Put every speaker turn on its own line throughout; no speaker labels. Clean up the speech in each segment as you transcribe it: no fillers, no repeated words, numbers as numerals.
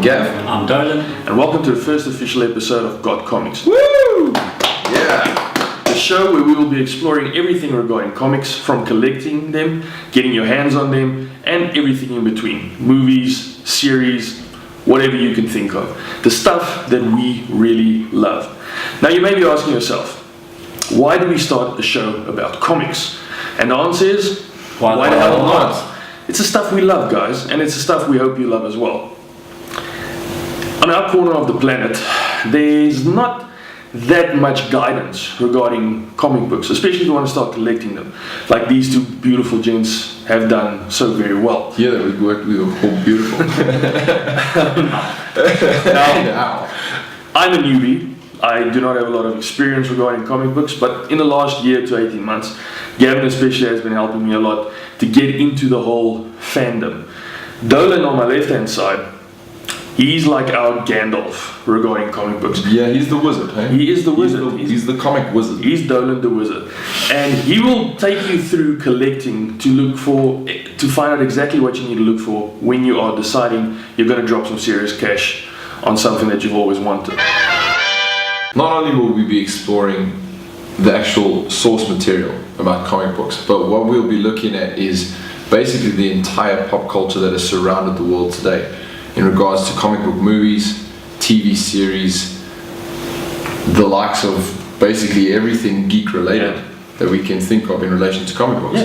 I'm Gav.
I'm Dolan.
And welcome to the first official episode of Got Comics.
Woo! Yeah!
The show where we will be exploring everything regarding comics, from collecting them, getting your hands on them, and everything in between. Movies, series, whatever you can think of. The stuff that we really love. Now you may be asking yourself, why do we start a show about comics? And the answer is, why the hell not? It's the stuff we love, guys, and it's the stuff we hope you love as well. On our corner of the planet, there's not that much guidance regarding comic books, especially if you want to start collecting them, like these two beautiful gents have done so very well.
Yeah, we worked with all beautiful.
Now, I'm a newbie. I do not have a lot of experience regarding comic books, but in the last year to 18 months, Gavin especially has been helping me a lot to get into the whole fandom. Dolan on my left-hand side, he's like our Gandalf regarding comic books.
Yeah, he's the wizard, hey?
He is the wizard.
He's the comic wizard.
He's Dolan the wizard. And he will take you through collecting to find out exactly what you need to look for when you are deciding you're going to drop some serious cash on something that you've always wanted.
Not only will we be exploring the actual source material about comic books, but what we'll be looking at is basically the entire pop culture that has surrounded the world today in regards to comic book movies, TV series, the likes of basically everything geek related that we can think of in relation to comic books.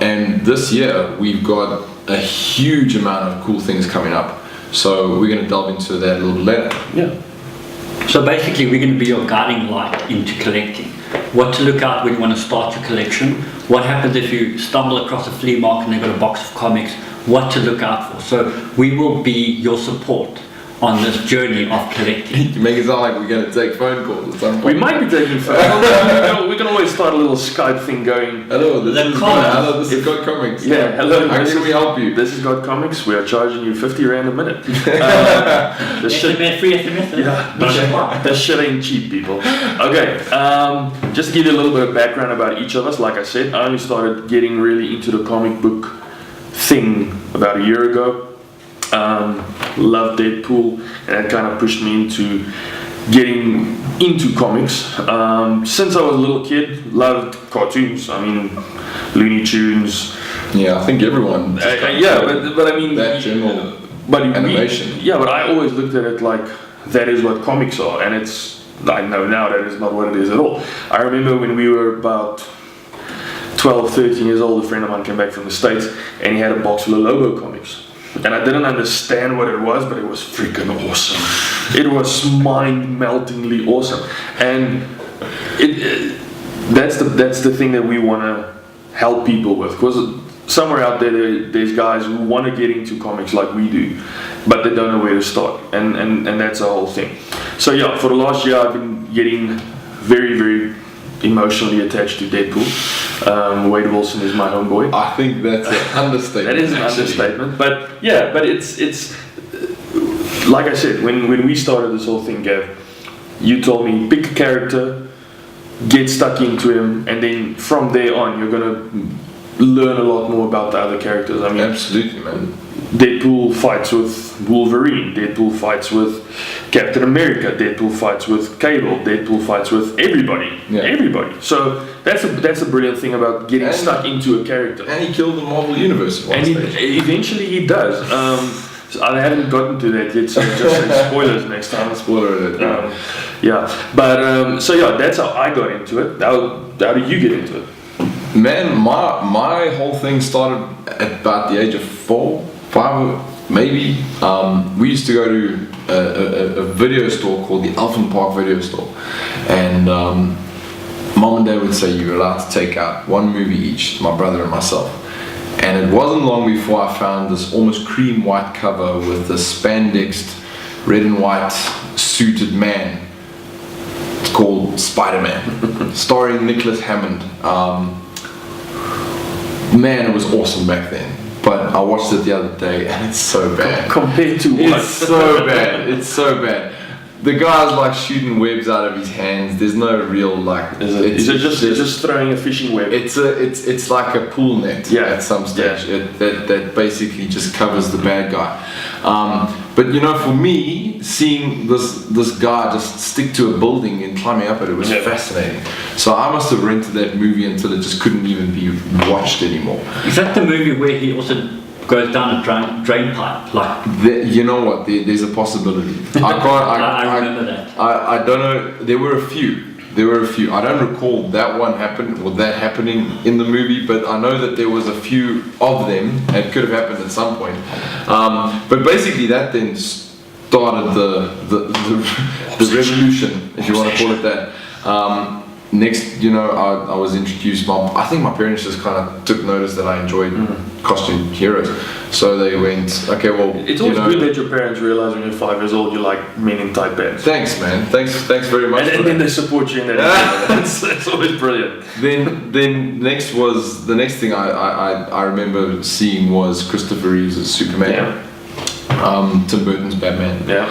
And this year we've got a huge amount of cool things coming up, so we're going to delve into that a little later.
So basically we're going to be your guiding light into collecting. What to look out when you want to start your collection. What happens if you stumble across a flea market and they've got a box of comics. What to look out for. So we will be your support on this journey of collecting.
You make it sound like we're going to take phone calls at some point.
We might be taking phone calls. We can always start a little Skype thing going.
Hello, this is Got Comics.
Yeah, hello.
How can we help you?
This is Got Comics. We are charging you 50 Rand a minute.
Free SMS.
Yeah, this shit ain't cheap, people. Okay, just to give you a little bit of background about each of us, like I said, I only started getting really into the comic book thing about a year ago. Loved Deadpool, and that kind of pushed me into getting into comics. Since I was a little kid, loved cartoons. I mean, Looney Tunes.
Yeah, I think everyone.
But I mean
that general animation.
But I always looked at it like that is what comics are, and I know now that is not what it is at all. I remember when we were about 12, 13 years old, a friend of mine came back from the States, and he had a box full of Lobo comics. And I didn't understand what it was, but it was freaking awesome. It was mind-meltingly awesome. And that's the thing that we want to help people with. Because somewhere out there's guys who want to get into comics like we do, but they don't know where to start. And that's the whole thing. So yeah, for the last year I've been getting very, very emotionally attached to Deadpool. Wade Wilson is my homeboy.
I think that's an understatement.
That is an understatement, but it's like I said, when we started this whole thing, Gav, you told me pick a character, get stuck into him, and then from there on you're gonna learn a lot more about the other characters. I mean,
absolutely, man.
Deadpool fights with Wolverine, Deadpool fights with Captain America, Deadpool fights with Cable, Deadpool fights with everybody. So that's a brilliant thing about getting stuck into a character.
And he killed the Marvel Universe at one stage.
Eventually he does. So I haven't gotten to that yet, so just say spoilers next time.
Spoiler alert.
That's how I got into it. How did you get into it?
Man, my whole thing started at about the age of 4, 5 maybe. We used to go to a video store called the Elfin Park Video Store, and Mom and Dad would say you were allowed to take out one movie each, my brother and myself. And it wasn't long before I found this almost cream white cover with a spandexed red and white suited man. It's called Spider-Man, starring Nicholas Hammond. Man, it was awesome back then. But I watched it the other day and it's so bad.
Compared to what?
It's so bad. It's so bad. The guy's like shooting webs out of his hands. There's no real like.
Is it just throwing a fishing web?
It's like a pool net at some stage. That basically just covers the bad guy. But you know, for me, seeing this guy just stick to a building and climbing up it was fascinating. So I must have rented that movie until it just couldn't even be watched anymore.
Is that the movie where he also goes down a drain pipe? Like,
You know what? There's a possibility.
I remember that.
I don't know. There were a few. I don't recall that one happening in the movie, but I know that there was a few of them. It could have happened at some point. But basically, that then started the revolution, if you want to call it that. Next, you know, I was introduced. I think my parents just kind of took notice that I enjoyed costume heroes, so they went, okay, well,
It's always good that your parents realize when you're 5 years old you like men in tight pants.
Thanks, man. Thanks very much.
And then they support you in that. That's always brilliant.
Then next was the next thing I remember seeing was Christopher Reeve's Superman, Tim Burton's Batman.
Yeah.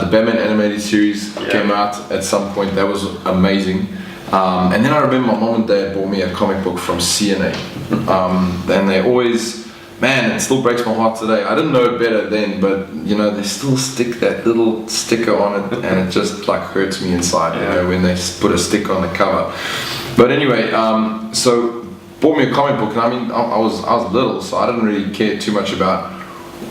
The Batman animated series came out at some point. That was amazing. And then I remember my mom and dad bought me a comic book from CNA. And they always, man, it still breaks my heart today. I didn't know it better then, but you know, they still stick that little sticker on it, and it just like hurts me inside, you know, when they put a sticker on the cover. But anyway, so bought me a comic book, and I mean, I was little, so I didn't really care too much about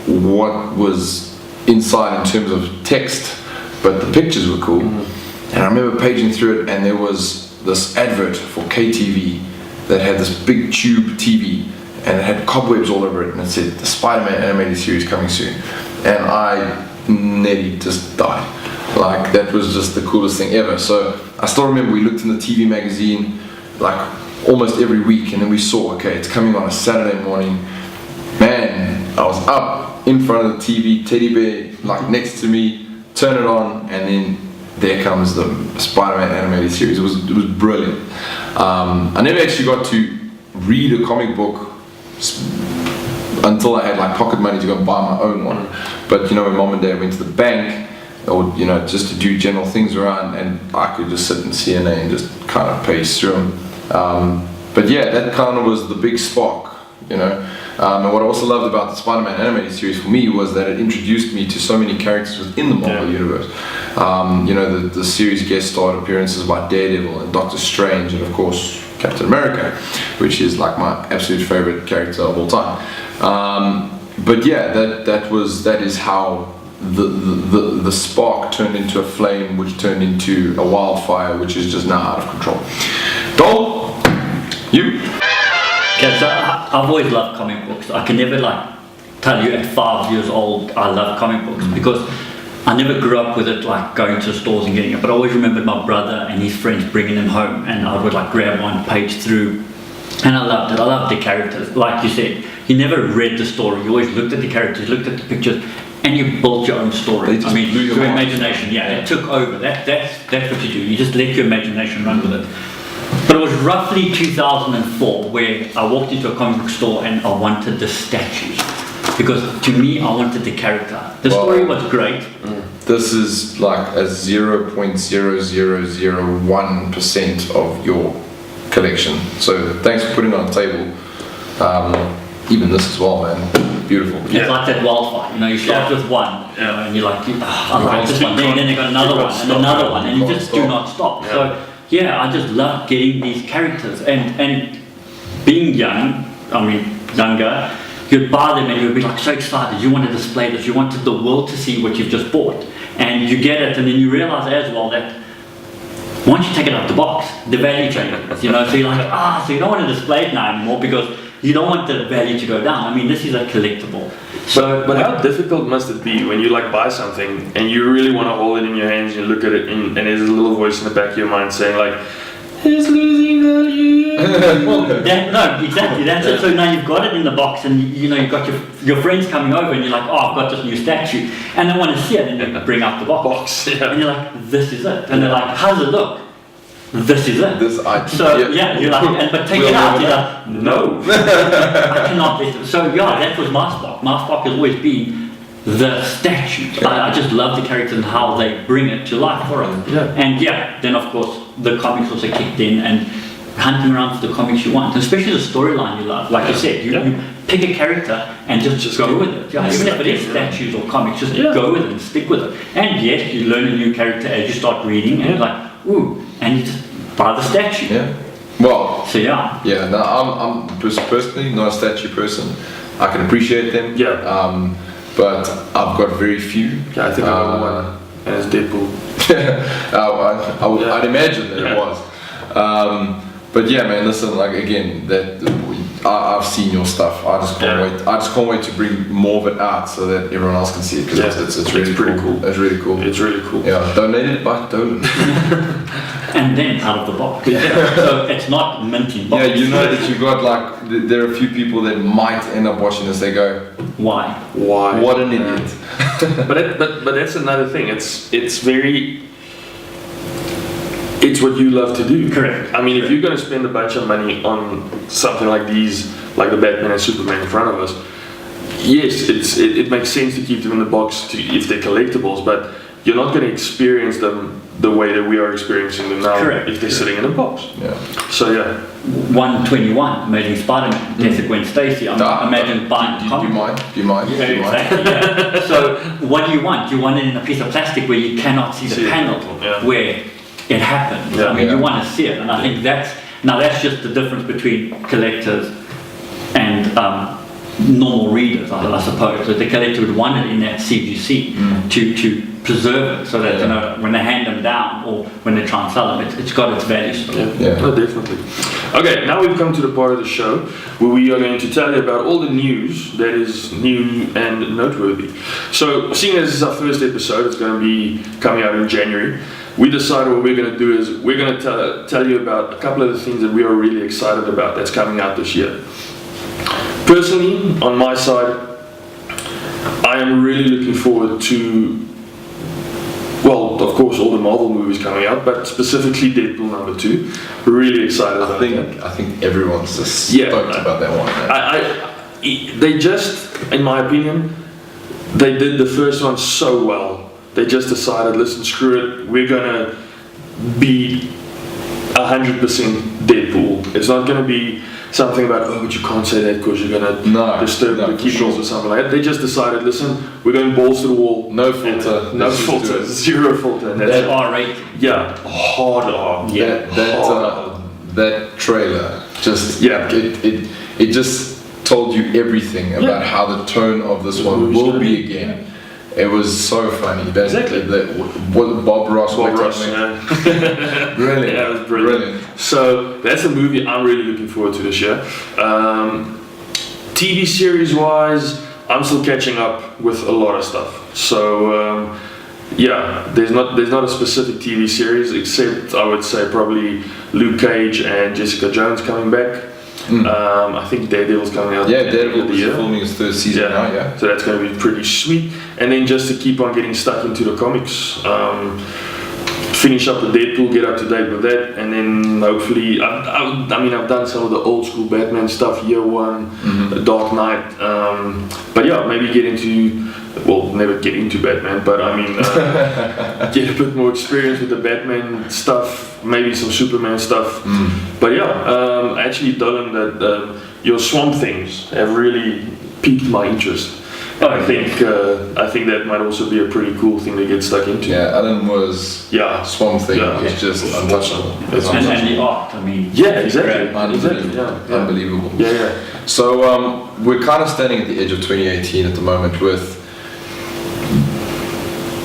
what was inside in terms of text, but the pictures were cool. And I remember paging through it, and there was this advert for KTV that had this big tube TV, and it had cobwebs all over it, and it said the Spider-Man animated series coming soon. And I nearly just died. Like, that was just the coolest thing ever. So I still remember we looked in the TV magazine like almost every week, and then we saw, okay, it's coming on a Saturday morning. Man, I was up in front of the TV, teddy bear like next to me, turn it on, and then there comes the Spider-Man animated series. It was brilliant. I never actually got to read a comic book until I had like pocket money to go and buy my own one. But you know, when mom and dad went to the bank, or you know, just to do general things around, and I could just sit in CNA and just kind of pace through them. But yeah, that kind of was the big spark, you know. And what I also loved about the Spider-Man animated series for me was that it introduced me to so many characters within the Marvel universe. You know, the series guest starred appearances by Daredevil and Doctor Strange, and of course Captain America, which is like my absolute favorite character of all time. But yeah, that is how the spark turned into a flame, which turned into a wildfire, which is just now out of control. Dol, you.
Okay, so I've always loved comic books. I can never like tell you at 5 years old I love comic books, because I never grew up with it like going to stores and getting it, but I always remembered my brother and his friends bringing them home, and I would like grab one page through, and I loved it. I loved the characters. Like you said, you never read the story, you always looked at the characters, looked at the pictures, and you built your own story. I mean, your imagination, it took over. That's what you do. You just let your imagination run with it. But it was roughly 2004 where I walked into a comic book store and I wanted the statues, because to me I wanted the character. The story was great.
This is like a 0.0001% of your collection. So thanks for putting it on the table. Even this as well, man. Beautiful.
It's like that wildfire. You know, you start with one, you know, and you're like, I like this one. Then you got another one and another one, and you just do not stop. So yeah, I just love getting these characters, and being younger, you'd buy them and you'd be like so excited. You want to display this. You wanted the world to see what you've just bought, and you get it, and then you realize as well that once you take it out the box, the value changes. You know, so you're like, so you don't want to display it now anymore because you don't want the value to go down. I mean, this is a collectible. So,
but how difficult must it be when you like buy something and you really want to hold it in your hands and you look at it and there's a little voice in the back of your mind saying like, it's losing value.
No, exactly. That's it. So now you've got it in the box, and you know you've got your friends coming over, and you're like, I've got this new statue, and they want to see it, and you bring out the box. And you're like, this is it, and they're like, how does it look? This is it. You're like, but take it out. You're like, no, I cannot let it. So that was my spark. My spark has always been the statues. I just love the characters and how they bring it to life for us. And then of course the comics also kicked in, and hunting around for the comics you want, and especially the storyline you love. Like you said, pick a character and just go with it. Yeah, even if it is statues or comics, just go with it and stick with it. And yes, you learn a new character as you start reading, and you're like, ooh, and you just buy the statue.
Yeah. Well.
So yeah.
Yeah. No, I'm personally not a statue person. I can appreciate them.
Yeah.
But I've got very few.
Yeah, I think I got one, and it's Deadpool.
I'd imagine that it was. But yeah, man, listen, like again, I've seen your stuff. I just can't wait. I just can't wait to bring more of it out so that everyone else can see it, because it's really
pretty cool.
It's really cool.
It's really cool.
Yeah, donated by Dolan.
And then out of the box. So it's not minty box.
Yeah, you know that you got like there are a few people that might end up watching this. They go,
why?
What an idiot.
But that's another thing. It's what you love to do.
Correct.
I mean, if you're going to spend a bunch of money on something like these, like the Batman and Superman in front of us, yes, it makes sense to keep them in the box if they're collectibles, but you're not going to experience them the way that we are experiencing them now.
Correct.
If they're sitting in a box.
Yeah.
So yeah.
121, Amazing Spider-Man, Death of Gwen Stacy. Imagine buying
Do you mind?
Exactly, yeah. So what do you want? Do you want it in a piece of plastic where you cannot see the panel where it happened?
Yeah.
I mean, you want to see it, and I think that's just the difference between collectors and normal readers, I suppose. That the collector would want it in that CGC to preserve it, so that you know when they hand them down or when they try and sell them, it's got its value still.
Yeah, no, definitely. Okay, now we've come to the part of the show where we are going to tell you about all the news that is new and noteworthy. So, seeing as this is our first episode, it's going to be coming out in January. We decided what we're going to do is we're going to tell you about a couple of the things that we are really excited about that's coming out this year. Personally, on my side, I am really looking forward to, well, of course, all the Marvel movies coming out, but specifically Deadpool #2. Really excited about that.
I think everyone's just stoked about that one.
They just, in my opinion, they did the first one so well. They just decided, listen, screw it, we're gonna be 100% Deadpool. It's not gonna be something about, but you can't say that because you're gonna disturb the keyboards or something like that. They just decided, listen, we're going balls to the wall.
No filter.
No filter. Zero filter. And
That's R-rated.
Yeah, hard R.
Yeah, that trailer just it just told you everything about how the tone of this one will be again. It was so funny.
Exactly.
Bob Ross.
Brilliant.
Yeah,
it was brilliant. So that's a movie I'm really looking forward to this year. TV series wise, I'm still catching up with a lot of stuff. So there's not a specific TV series, except I would say probably Luke Cage and Jessica Jones coming back. I think Daredevil's coming out.
Yeah, Daredevil is filming his third season now. Yeah,
so that's going to be pretty sweet. And then just to keep on getting stuck into the comics, finish up with Deadpool, get up to date with that, and then hopefully, I've done some of the old school Batman stuff, Year One, Dark Knight, but yeah, maybe get into. Well, never get into Batman, but I mean, get a bit more experience with the Batman stuff, maybe some Superman stuff. But yeah, actually, Dolan, that your Swamp Things have really piqued my interest. I think that might also be a pretty cool thing to get stuck into.
Yeah, Alan was Swamp Thing is just untouchable.
And the art, I mean.
Yeah, exactly.
Unbelievable.
Yeah.
So we're kind of standing at the edge of 2018 at the moment with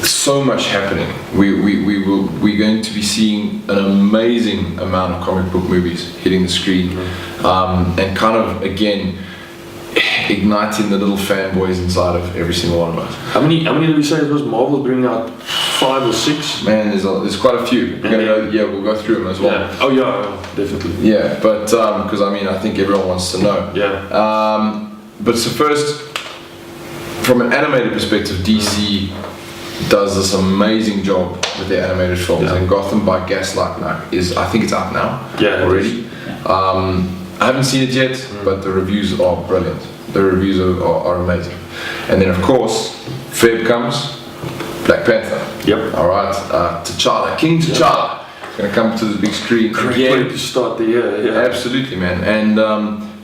so much happening. We're going to be seeing an amazing amount of comic book movies hitting the screen, and kind of again igniting the little fanboys inside of every single one of us.
How many did we say it was? Marvel's bringing out 5 or 6?
Man, there's quite a few. We'll go through them as well.
Yeah. Oh yeah, definitely.
Yeah, but because I think everyone wants to know.
Yeah.
But so first, from an animated perspective, DC does this amazing job with their animated films, and Gotham by Gaslight now I think it's out now already. I haven't seen it yet, but the reviews are brilliant. The reviews are amazing. And then of course, Feb comes, Black Panther.
Yep.
Alright, T'Challa, King T'Challa, gonna come to the big screen
Great way to start the year. Yeah.
Absolutely, man. And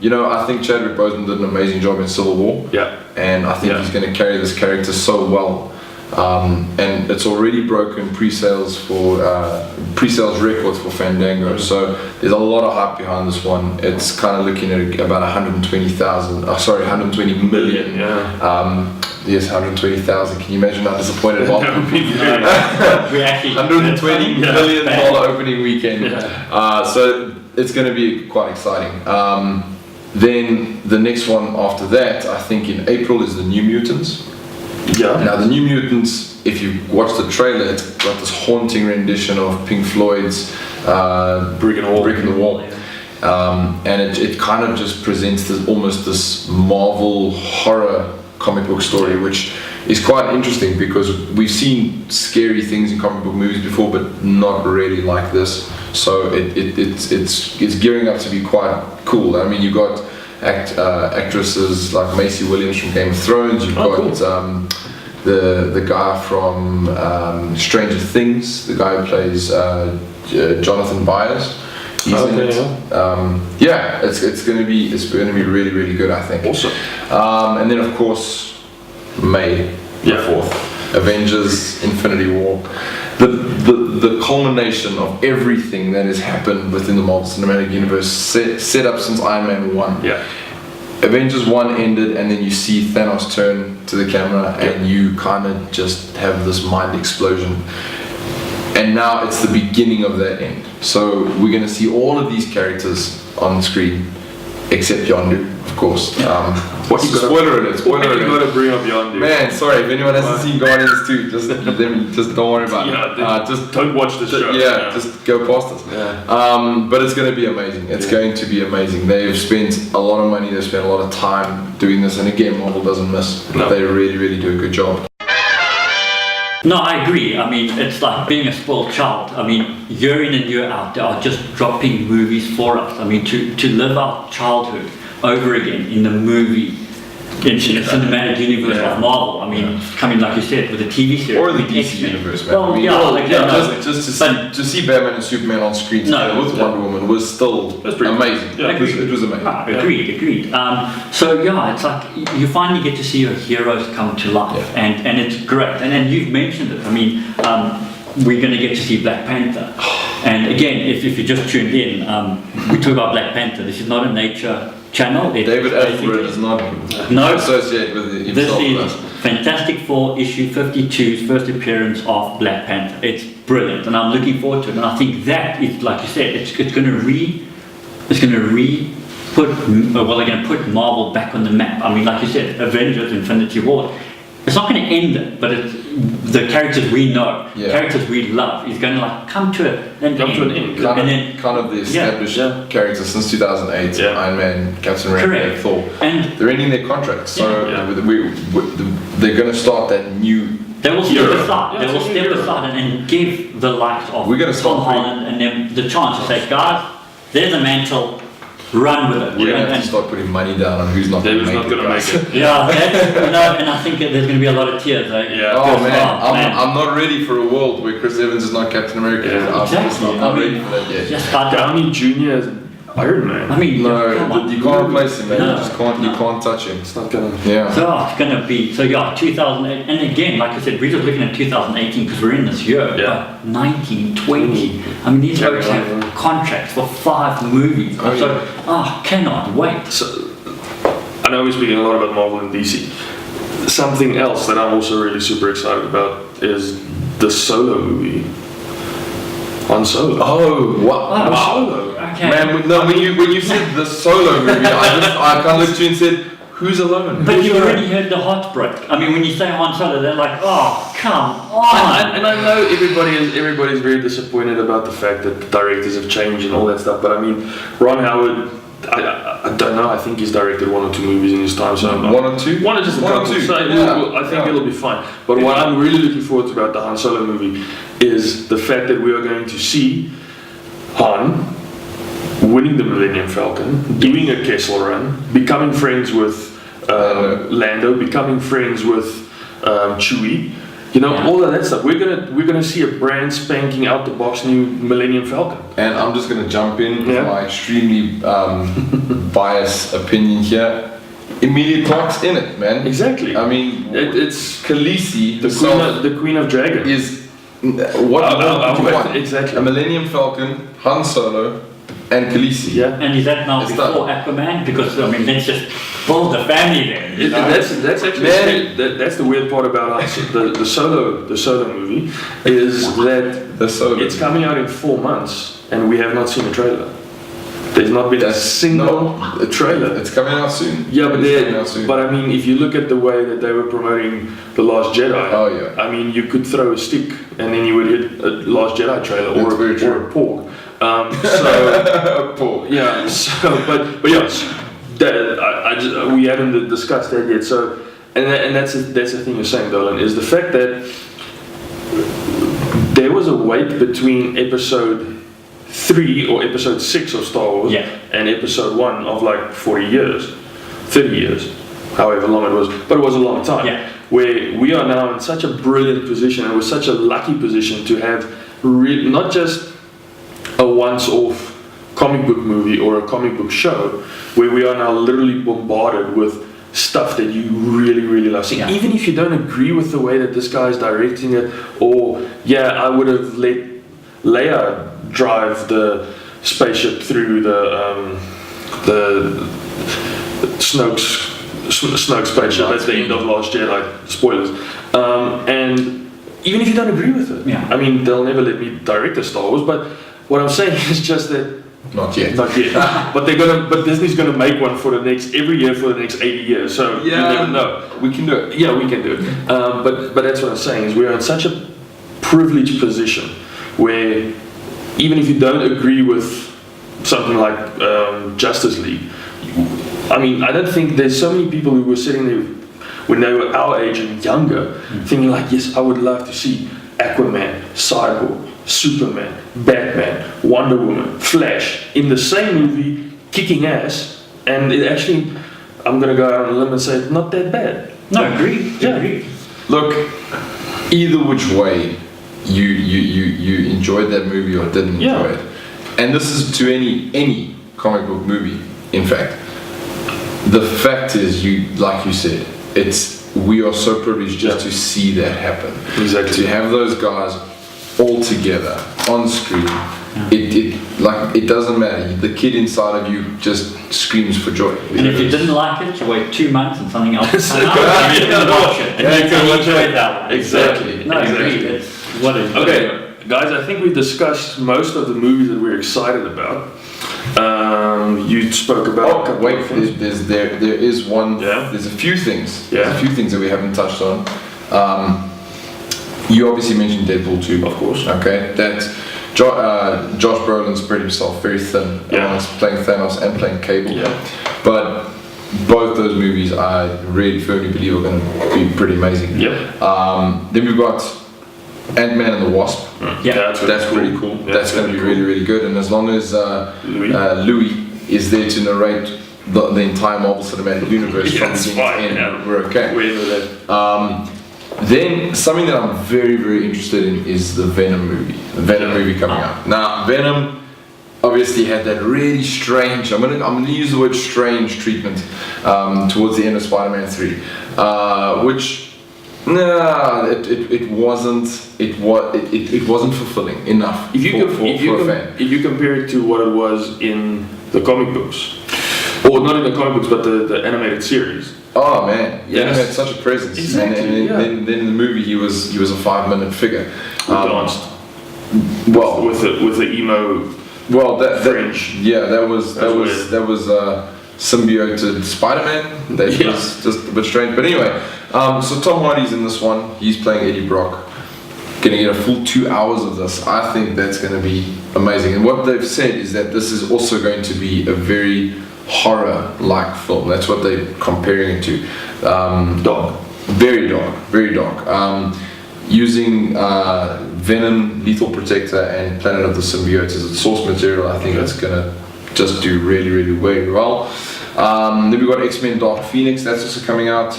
I think Chadwick Boseman did an amazing job in Civil War.
Yeah.
And I think he's going to carry this character so well. And it's already broken pre-sales records for Fandango. So there's a lot of hype behind this one. It's kind of looking at about 120 million. Yes, 120,000. Can you imagine how disappointed Marvel would be? $120 million opening weekend. So it's going to be quite exciting. Then the next one after that, I think in April, is the New Mutants.
Yeah.
Now the New Mutants, if you watch the trailer, it's got this haunting rendition of Pink Floyd's
Brick in the Wall.
and it kind of just presents almost this Marvel horror comic book story, which is quite interesting because we've seen scary things in comic book movies before, but not really like this. So it's gearing up to be quite cool. I mean, you got actresses like Maisie Williams from Game of Thrones. You've got the guy from Stranger Things, the guy who plays Jonathan Byers. He's in it. It's going to be really, really good, I think.
Awesome.
And then of course May the 4th, Avengers Infinity War. The culmination of everything that has happened within the Marvel Cinematic Universe, set up since Iron Man 1.
Yeah.
Avengers 1 ended, and then you see Thanos turn to the camera, and you kind of just have this mind explosion. And now it's the beginning of that end. So we're going to see all of these characters on screen, except Yondu, of course. Spoiler alert! Spoiler alert!
You got to bring up Yondu.
Man, sorry if anyone hasn't seen Guardians 2, just don't worry about it.
Just don't watch the show.
Just go past it. But it's going to be amazing. It's going to be amazing. They've spent a lot of money. They've spent a lot of time doing this, and again, Marvel doesn't miss. No. They really, really do a good job.
No, I agree. I mean, it's like being a spoiled child. I mean, year in and year out, they are just dropping movies for us. I mean, to live our childhood over again in the movie, in the cinematic universe of Marvel. I mean, coming, like you said, with a TV series.
Or the DC universe, man.
Well,
just to see Batman and Superman on screen together with Wonder Woman was still amazing.
Yeah,
it was amazing.
Agreed. So it's like you finally get to see your heroes come to life, and it's great. And then you've mentioned it. I mean, we're going to get to see Black Panther. And again, if you just tuned in, we talk about Black Panther. This is not a nature channel.
David Attenborough does not associate with himself.
This is Fantastic Four issue 52's first appearance of Black Panther. It's brilliant, and I'm looking forward to it. And I think that is, like you said, they're going to put Marvel back on the map. I mean, like you said, Avengers Infinity War. It's not going to end it, but the characters we know, characters we love, is going to come to an end.
Kind of the established characters since 2008, Iron Man, Captain America, Thor. And they're ending their contracts, so they're going to start that new.
They will step aside. They will step aside and give the likes of Tom Holland and them the chance to say, guys, there's a mantle. Run with it.
We're going to have to start putting money down on who's not going to make it.
And I think there's going to be a lot of tears.
Oh man, I'm not ready for a world where Chris Evans is not Captain America.
Exactly.
I'm not ready for that yet.
Downey Jr. as Iron Man.
I mean,
you can't replace him, man. You can't touch him.
It's not gonna.
So it's gonna be 2008, and again, like I said, we're just looking at 2018 because we're in this year. But 19, 20. I mean, these folks have contracts for 5 movies. Cannot wait.
So, I know we're speaking a lot about Marvel and DC. Something else that I'm also really super excited about is the Solo movie. Han Solo.
Oh, what?
Solo. Okay.
Man, when you said the Solo movie, I kind of looked at you and said, who's alone?
But you already heard the heartbreak. I mean, when you say Han Solo, they're like, oh, come on.
And I know everybody's very disappointed about the fact that the directors have changed and all that stuff. But I mean, Ron Howard, I don't know. I think he's directed 1 or 2 movies in his time. So
one or two.
So I think it'll be fine. But what I'm really looking forward to about the Han Solo movie is the fact that we are going to see Han winning the Millennium Falcon, doing a Kessel Run, becoming friends with Lando, becoming friends with Chewie. You know,
Yeah.
all of that stuff. We're gonna see a brand spanking out the box new Millennium Falcon.
And I'm just going to jump in with
Yeah.
my extremely biased opinion here. Emilia Clarke's in it, man.
Exactly.
I mean,
It's
Khaleesi
the Queen of Dragon.
is what
I
you want.
exactly.
A Millennium Falcon, Han Solo, and Khaleesi.
Yeah.
And is that now
It's
before Aquaman? Because I mean, let's just build the family there. You know?
That's actually that's the weird part about us. The solo movie is that
The Solo.
it's coming out in 4 months and we have not seen a trailer. There's not been a single trailer.
It's coming out soon.
Yeah, but
It's coming out soon.
I mean, if you look at the way that they were promoting The Last Jedi,
Oh, yeah.
I mean, you could throw a stick and then you would hit a Last Jedi trailer
That's very true.
or a pork. So
Paul.
yeah, so but yeah, that, I just, we haven't discussed that yet. So and that's the thing you're saying, Dolan, is the fact that there was a wait between episode 3 or episode 6 of Star Wars
Yeah.
and episode 1 of like 40 years, 30 years, however long it was, but it was a long time.
Yeah.
Where we are now in such a brilliant position and we're such a lucky position to have not just a once-off comic book movie or a comic book show, where we are now literally bombarded with stuff that you really, really love seeing.
Yeah.
Even if you don't agree with the way that this guy is directing it, or I would have let Leia drive the spaceship through the Snoke spaceship at the end of Last Jedi. Spoilers. And even if you don't agree with it,
Yeah.
I mean, they'll never let me direct a Star Wars. But what I'm saying is just that.
Not yet.
Not yet. But Disney's gonna make one for every year for the next 80 years. So you never know.
We can do it.
Yeah, we can do it. But that's what I'm saying is we're in such a privileged position where even if you don't agree with something like Justice League, I mean, I don't think there's so many people who were sitting there when they were our age and younger, thinking like, yes, I would love to see Aquaman, Cyborg, Superman, Batman, Wonder Woman, Flash in the same movie, kicking ass, and it actually, I'm gonna go out on a limb and say, not that bad.
No, agree.
Yeah.
Agree.
Look, either which way, you enjoyed that movie or didn't
Yeah.
enjoy it, and this is to any comic book movie. In fact, the fact is, like you said, we are so privileged just to see that happen.
Exactly.
To have those guys all together on screen, it doesn't matter. The kid inside of you just screams for joy.
And if you didn't like it, you wait 2 months and something else.
Yeah.
And you can watch it. And
Yeah,
you
you can
can
watch
enjoy
it.
that one.
Exactly.
No,
Exactly.
agree. It's what is
Okay, guys, I think we've discussed most of the movies that we're excited about. You spoke about. a
Oh
couple
wait,
of things.
there is one.
Yeah.
There's a few things.
Yeah.
There's a few things that we haven't touched on. You obviously mentioned Deadpool 2,
Of course.
Okay, that's Josh Brolin spread himself very thin
Yeah.
amongst playing Thanos and playing Cable.
Yeah.
But both those movies, I really firmly believe are going to be pretty amazing.
Yep.
Then we've got Ant-Man and the Wasp.
Yeah.
That's pretty cool.
Yeah,
That's going to be really, really good. And as long as Louis is there to narrate the entire Marvel Cinematic Universe
Yeah,
from
it's
beginning
fine,
to end,
yeah.
we're okay.
We're into that.
Then something that I'm very, very interested in is the Venom movie. The Venom movie coming out. Now, Venom obviously had that really strange. I'm gonna use the word strange treatment towards the end of Spider-Man 3, which it wasn't fulfilling enough
If you
for a fan.
if you compare it to what it was in the comic books, or not in the comic books, but the animated series.
Oh man,
Yes.
Venom had such a presence.
Exactly,
And then,
yeah.
then in the movie he was a 5-minute figure.
Who danced
Well,
with the emo.
Well, that
Fringe.
that was
weird.
symbioted Spider-Man. That
Yeah.
was just a bit strange. But anyway, so Tom Hardy's in this one. He's playing Eddie Brock. Gonna get a full 2 hours of this. I think that's gonna be amazing. And what they've said is that this is also going to be a very horror-like film. That's what they're comparing it to.
Dark.
Very dark, very dark. Using Venom, Lethal Protector, and Planet of the Symbiotes as its source material, I think it's gonna just do really, really, very well. Then we've got X-Men Dark Phoenix, that's also coming out.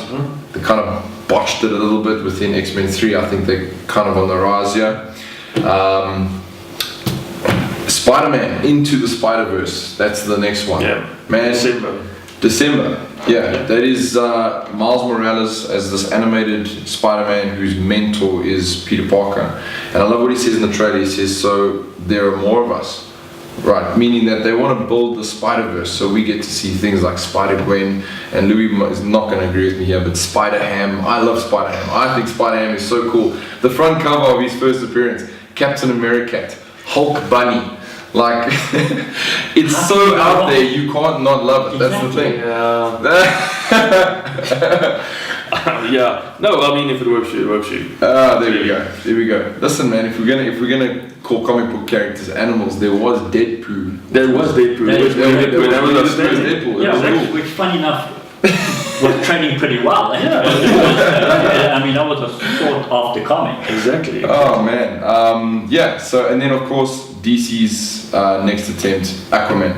The kind of botched it a little bit within X-Men 3. I think they're kind of on the rise here. Spider-Man Into the Spider-Verse. That's the next one.
Yeah.
Man. December. Yeah. That is Miles Morales as this animated Spider-Man whose mentor is Peter Parker. And I love what he says in the trailer. He says, so there are more of us. Right, meaning that they want to build the Spider-Verse, so we get to see things like Spider-Gwen, and Louis is not going to agree with me here, but Spider-Ham. I love Spider-Ham. I think Spider-Ham is so cool. The front cover of his first appearance, Captain America, Hulk Bunny. Like, it's so out there, you can't not love it. That's the thing.
Yeah. No, I mean, if it works, it works.
There we go. There we go. Listen, man. If we're gonna call comic book characters animals, there was Deadpool.
There was Deadpool. Deadpool.
Yeah, which funny enough was trending pretty well. I mean, that was a sought after comic.
Exactly.
Oh man. Yeah. So and then of course DC's next attempt, Aquaman.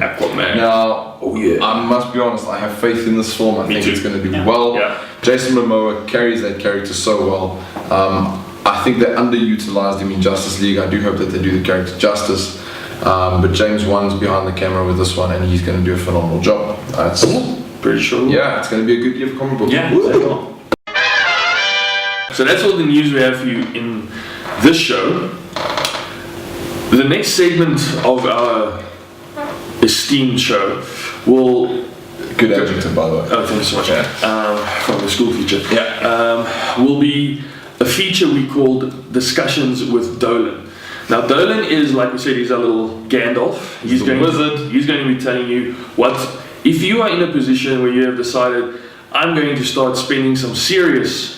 Now, I must be honest. I have faith in this film. I think it's going to do well.
Yeah.
Jason Momoa carries that character so well. I think they underutilized him in Justice League. I do hope that they do the character justice. But James Wan's behind the camera with this one, and he's going to do a phenomenal job. It's
pretty sure.
Yeah, it's going to be a good year for comic books.
Yeah.
So that's all the news we have for you in this show. The next segment of our esteemed show will...
Good adjective, by the way.
Oh, thank you so much. From the school teacher.
Yeah.
Will be a feature we called Discussions with Dolan. Now, Dolan is, like we said, he's our little Gandalf. He's going to be telling you what... If you are in a position where you have decided, I'm going to start spending some serious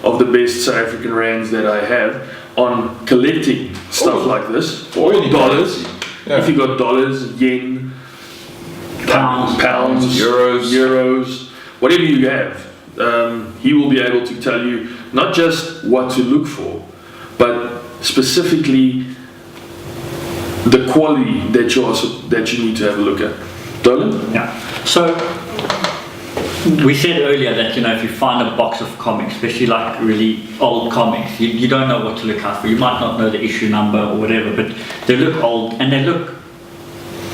of the best South African rands that I have on collecting stuff like this, or dollars. Yeah. If you got dollars, yen, pounds, euros, whatever you have, he will be able to tell you not just what to look for, but specifically the quality that you need to have a look at. Dolan?
Yeah. So we said earlier that, you know, if you find a box of comics, especially like really old comics, you don't know what to look out for. You might not know the issue number or whatever, but they look old and they look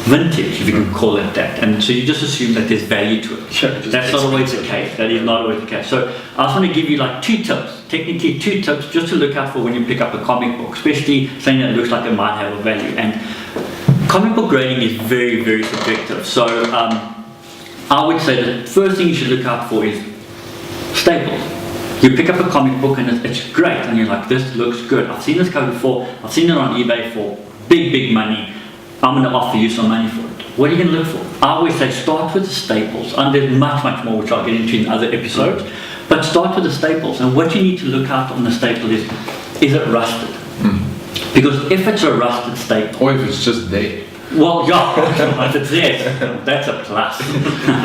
vintage, if you can call it that. And so you just assume that there's value to it.
Sure,
that's not always the case. That is not always the case. So I just want to give you like two tips just to look out for when you pick up a comic book, especially something that looks like it might have a value. And comic book grading is very, very subjective. So I would say the first thing you should look out for is staples. You pick up a comic book and it's great, and you're like, this looks good. I've seen this cover before. I've seen it on eBay for big money. I'm going to offer you some money for it. What are you going to look for? I always say start with the staples, and there's much more which I'll get into in other episodes. But start with the staples, and what you need to look out on the staple is it rusted? Because if it's a rusted staple,
or if it's just there.
Well, yeah, if it's there, that's a plus.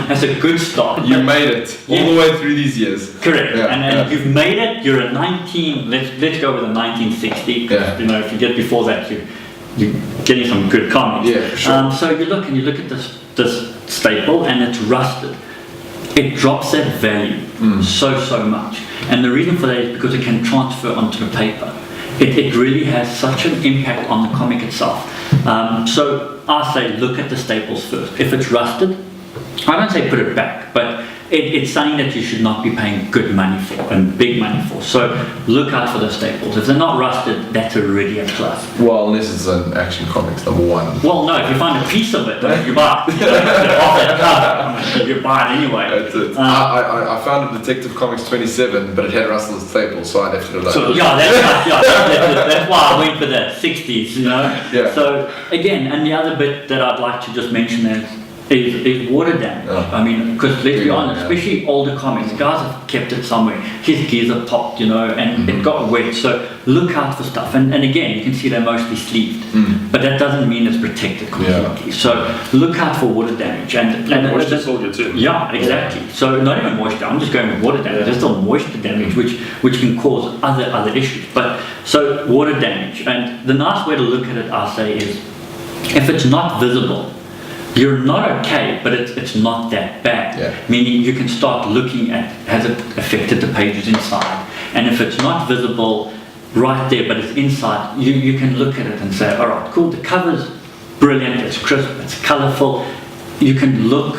That's a good start.
You made it all the way through these years.
Correct. Yeah, and you've made it. You're a 19. Let's go with a 1960.
Yeah.
You know, if you get before that, you're getting some good comics.
Yeah, for sure.
So you look at this staple, and it's rusted. It drops that value so much, and the reason for that is because it can transfer onto the paper. It really has such an impact on the comic itself. So I say look at the staples first. If it's rusted, I don't say put it back, but it's something that you should not be paying good money for and big money for. So look out for the staples. If they're not rusted, that's already a plus.
Well, unless it's an Action Comics #1.
Well, no, if you find a piece of it, you buy it. Off that cover, you buy it anyway.
That's it. I found a Detective Comics 27, but it had Russell's staple, so I left it alone.
So, that's why I went for the 60s, you know.
Yeah.
So again, and the other bit that I'd like to just mention is water damage. I mean, because let's be honest, especially older comics, guys have kept it somewhere. His geezer popped, you know, and it got wet. So look out for stuff. And again, you can see they're mostly sleeved, but that doesn't mean it's protected completely. Yeah. So look out for water damage. And
moisture soldier too.
Yeah, exactly. So not even moisture. I'm just going with water damage. There's still moisture damage, which can cause other issues. But so water damage, and the nice way to look at it, I say, is if it's not visible, you're not okay, but it's not that bad.
Yeah.
Meaning you can start looking at, has it affected the pages inside? And if it's not visible right there, but it's inside, you can look at it and say, all right, cool, the cover's brilliant, it's crisp, it's colorful. You can look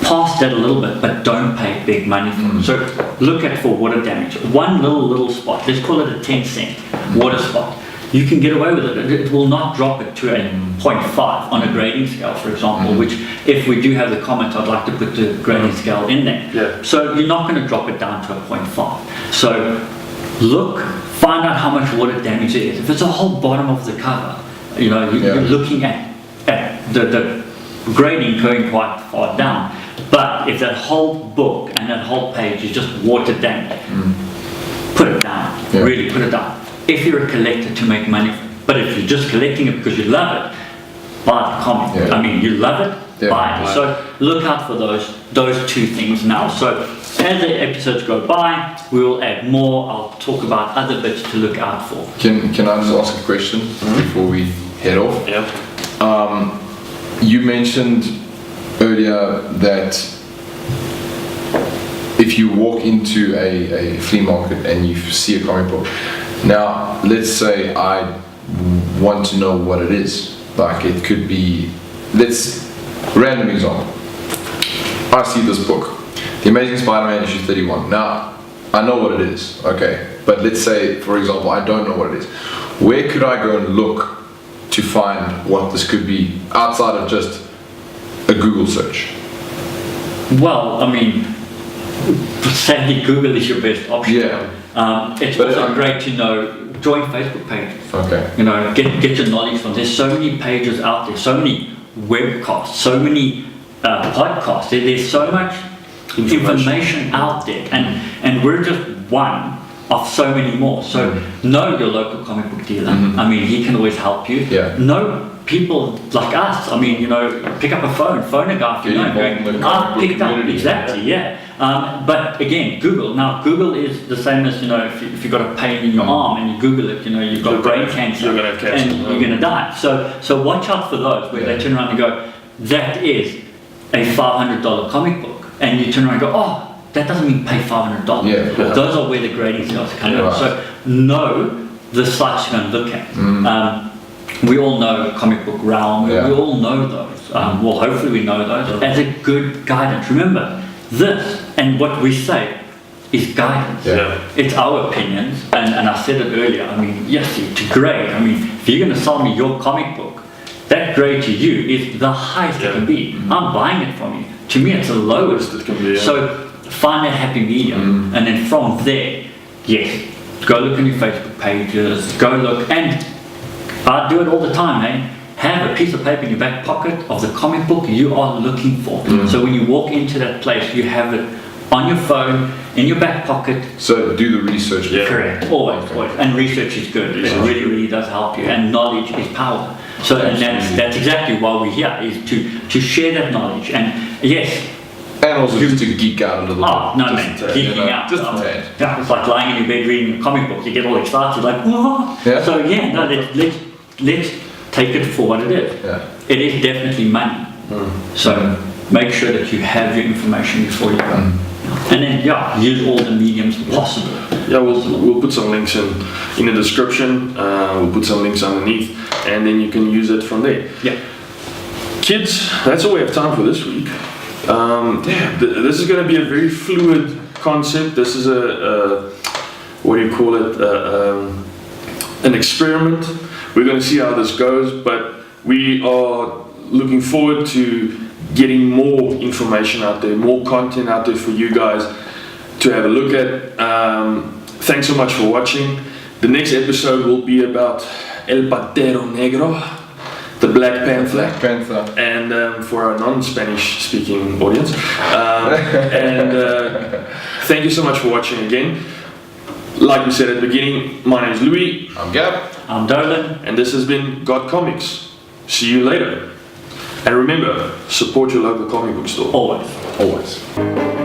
past that a little bit, but don't pay big money for it. So look at for water damage. One little spot, let's call it a 10-cent water spot. You can get away with it. It will not drop it to a 0.5 on a grading scale, for example, which if we do have the comment, I'd like to put the grading scale in there.
Yeah.
So you're not going to drop it down to a 0.5. So look, find out how much water damage it is. If it's a whole bottom of the cover, you know, you're looking at the grading going quite far down. But if that whole book and that whole page is just water damage, put it down.
Yeah.
Really put it down. If you're a collector to make money, but if you're just collecting it because you love it, buy the comic.
Yeah.
I mean, you love it, buy it. So look out for those two things now. So as the episodes go by, we will add more. I'll talk about other bits to look out for.
Can I just ask a question before we head off?
Yeah.
You mentioned earlier that if you walk into a flea market and you see a comic book, now let's say I want to know what it is. Like it could be, random example. I see this book, The Amazing Spider-Man issue 31. Now I know what it is, okay, but let's say for example I don't know what it is. Where could I go and look to find what this could be outside of just a Google search?
Well, I mean, sadly Google is your best option.
Yeah.
It's
But
also great to know, join Facebook pages.
Okay.
You know, get your knowledge from. There's so many pages out there, so many webcasts, so many podcasts. There's so much information out there, and we're just one of so many more. So know your local comic book dealer. I mean, he can always help you.
Yeah.
Know people like us. I mean, you know, pick up a phone a guy if you know.
Get involved in the comic
I've
book
picked up
community.
exactly, yeah. But again, Google. Now, Google is the same as, you know, if you've got a pain in your arm and you Google it, you know, you've got
You're
brain
gonna-
cancer,
you're gonna have cancer.
and you're going to die. So watch out for those where they turn around and go, that is a $500 comic book, and you turn around and go, oh, that doesn't mean pay $500.
Yeah.
Those are where the grading scales come
Yeah,
in.
right.
So know the sites you're going to look at. We all know Comic Book Realm.
Yeah.
We all know those. Well, hopefully we know those as a good guidance. Remember, this and what we say is guidance.
Yeah.
It's our opinions, and I said it earlier. I mean, yes, to grade. I mean, if you're going to sell me your comic book, that grade to you is the highest it can be. I'm buying it from you. To me, it's the lowest
It can be, yeah.
So find that happy medium, and then from there, yes, go look on your Facebook pages. Go look, and I do it all the time, eh? Have a piece of paper in your back pocket of the comic book you are looking for. So when you walk into that place, you have it on your phone, in your back pocket.
So do the research.
Yeah.
Correct. Always. And research is good. It really does help you. And knowledge is power. So and that's exactly why we're here, is to share that knowledge. And yes.
And also just to geek out a little
Oh,
bit.
no,
Just
man,
a tad,
geeking
you know,
out.
Just a tad.
Yeah, it's like lying in your bed reading a comic book. You get all excited, like, whoa.
Yeah.
So yeah, no, let's take it for what it is.
Yeah.
It is definitely money. So make sure that you have your information before you go. And then, use all the mediums possible.
Yeah, we'll put some links in the description. We'll put some links underneath, and then you can use it from there.
Yeah.
Kids, that's all we have time for this week. This is going to be a very fluid concept. This is what do you call it? An experiment. We're going to see how this goes, but we are looking forward to getting more information out there, more content out there for you guys to have a look at. Thanks so much for watching. The next episode will be about El Pantero Negro, the Black Panther.
Black Panther.
And for our non-Spanish speaking audience. Thank you so much for watching again. Like we said at the beginning, my name is Louis.
I'm Gab.
I'm Dolan.
And this has been God Comics. See you later. And remember, support your local comic book store.
Always.
Always.